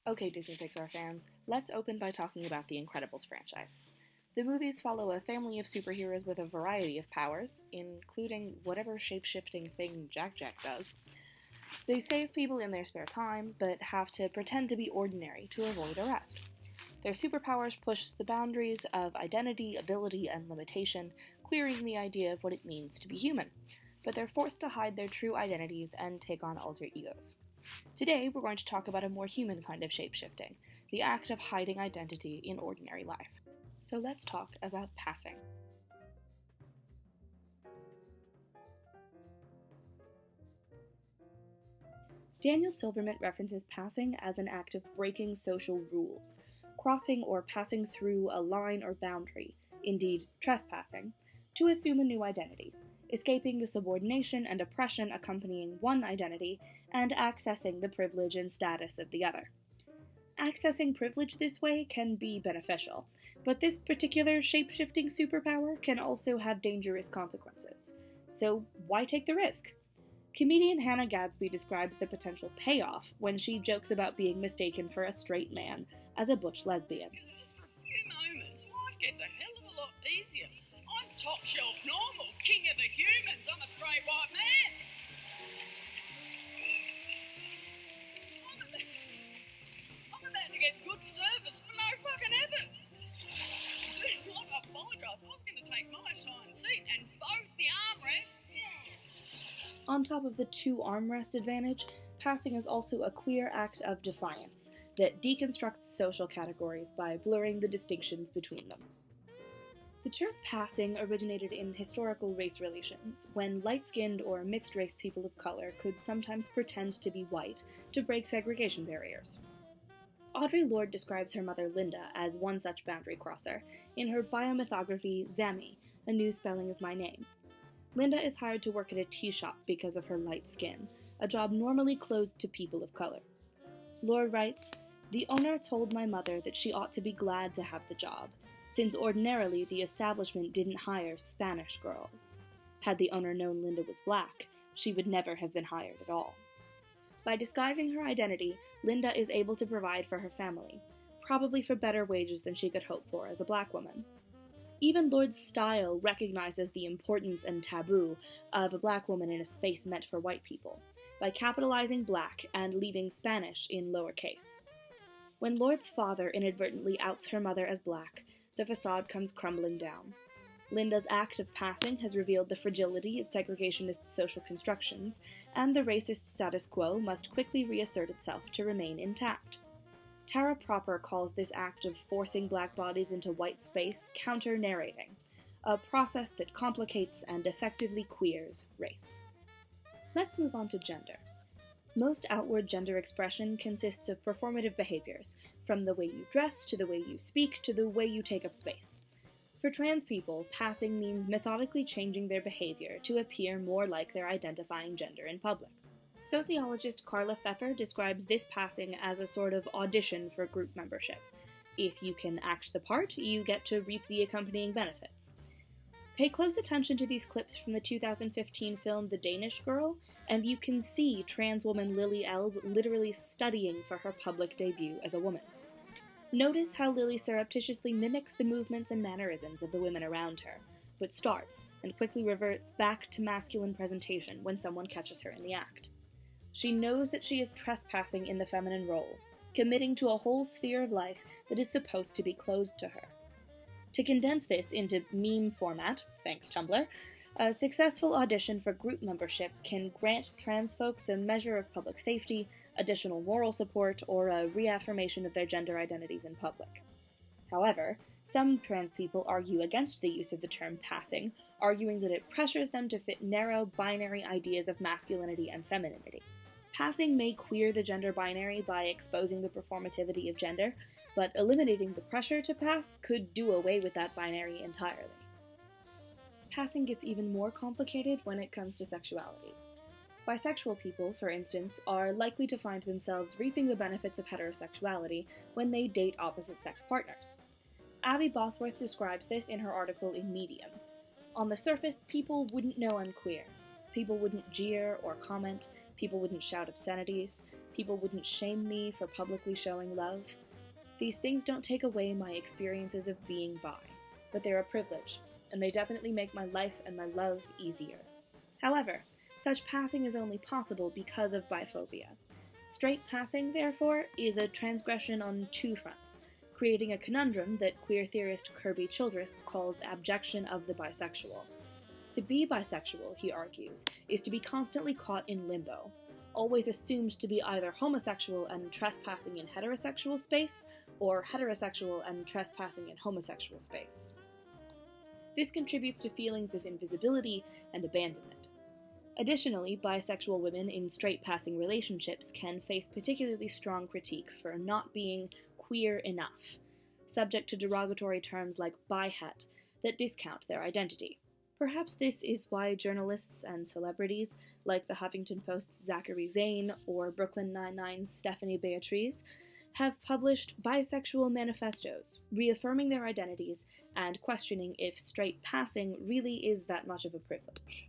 Okay, Disney Pixar fans, let's open by talking about the Incredibles franchise. The movies follow a family of superheroes with a variety of powers, including whatever shape-shifting thing Jack Jack does. They save people in their spare time, but have to pretend to be ordinary to avoid arrest. Their superpowers push the boundaries of identity, ability, and limitation, queering the idea of what it means to be human. But they're forced to hide their true identities and take on alter egos. Today, we're going to talk about a more human kind of shapeshifting, the act of hiding identity in ordinary life. So let's talk about passing. Daniel Silverman references passing as an act of breaking social rules, crossing or passing through a line or boundary, indeed trespassing, to assume a new identity, escaping the subordination and oppression accompanying one identity and accessing the privilege and status of the other. Accessing privilege this way can be beneficial, but this particular shape-shifting superpower can also have dangerous consequences. So why take the risk? Comedian Hannah Gadsby describes the potential payoff when she jokes about being mistaken for a straight man as a butch lesbian. Just for a few moments, life gets a hell of a lot easier. I'm top shelf normal, king of the humans, I'm a straight white man. I'm about to get good service for no fucking effort. Dude, I apologise, I was going to take my assigned seat and both the armrests. On top of the two armrest advantage, passing is also a queer act of defiance that deconstructs social categories by blurring the distinctions between them. The term passing originated in historical race relations, when light-skinned or mixed-race people of color could sometimes pretend to be white to break segregation barriers. Audre Lorde describes her mother Linda as one such boundary crosser in her biomythography Zami, a new spelling of my name. Linda is hired to work at a tea shop because of her light skin, a job normally closed to people of color. Lorde writes, "The owner told my mother that she ought to be glad to have the job, since ordinarily the establishment didn't hire Spanish girls. Had the owner known Linda was black, she would never have been hired at all." By disguising her identity, Linda is able to provide for her family, probably for better wages than she could hope for as a black woman. Even Lorde's style recognizes the importance and taboo of a black woman in a space meant for white people, by capitalizing black and leaving Spanish in lowercase. When Lorde's father inadvertently outs her mother as black, the facade comes crumbling down. Linda's act of passing has revealed the fragility of segregationist social constructions, and the racist status quo must quickly reassert itself to remain intact. Tara Proper calls this act of forcing black bodies into white space counter-narrating, a process that complicates and effectively queers race. Let's move on to gender. Most outward gender expression consists of performative behaviors, from the way you dress to the way you speak to the way you take up space. For trans people, passing means methodically changing their behavior to appear more like their identifying gender in public. Sociologist Carla Pfeffer describes this passing as a sort of audition for group membership. If you can act the part, you get to reap the accompanying benefits. Pay close attention to these clips from the 2015 film The Danish Girl, and you can see trans woman Lily Elbe literally studying for her public debut as a woman. Notice how Lily surreptitiously mimics the movements and mannerisms of the women around her, but starts and quickly reverts back to masculine presentation when someone catches her in the act. She knows that she is trespassing in the feminine role, committing to a whole sphere of life that is supposed to be closed to her. To condense this into meme format, thanks Tumblr, a successful audition for group membership can grant trans folks a measure of public safety, additional moral support, or a reaffirmation of their gender identities in public. However, some trans people argue against the use of the term passing, arguing that it pressures them to fit narrow, binary ideas of masculinity and femininity. Passing may queer the gender binary by exposing the performativity of gender, but eliminating the pressure to pass could do away with that binary entirely. Passing gets even more complicated when it comes to sexuality. Bisexual people, for instance, are likely to find themselves reaping the benefits of heterosexuality when they date opposite-sex partners. Abby Bosworth describes this in her article in Medium. On the surface, people wouldn't know I'm queer. People wouldn't jeer or comment, people wouldn't shout obscenities, People wouldn't shame me for publicly showing love. These things don't take away my experiences of being bi, but they're a privilege, and they definitely make my life and my love easier. However, such passing is only possible because of biphobia. Straight passing, therefore, is a transgression on two fronts, creating a conundrum that queer theorist Kirby Childress calls abjection of the bisexual. To be bisexual, he argues, is to be constantly caught in limbo, always assumed to be either homosexual and trespassing in heterosexual space, or heterosexual and trespassing in homosexual space. This contributes to feelings of invisibility and abandonment. Additionally, bisexual women in straight-passing relationships can face particularly strong critique for not being queer enough, subject to derogatory terms like bihet that discount their identity. Perhaps this is why journalists and celebrities, like the Huffington Post's Zachary Zane or Brooklyn Nine-Nine's Stephanie Beatriz, have published bisexual manifestos, reaffirming their identities and questioning if straight passing really is that much of a privilege.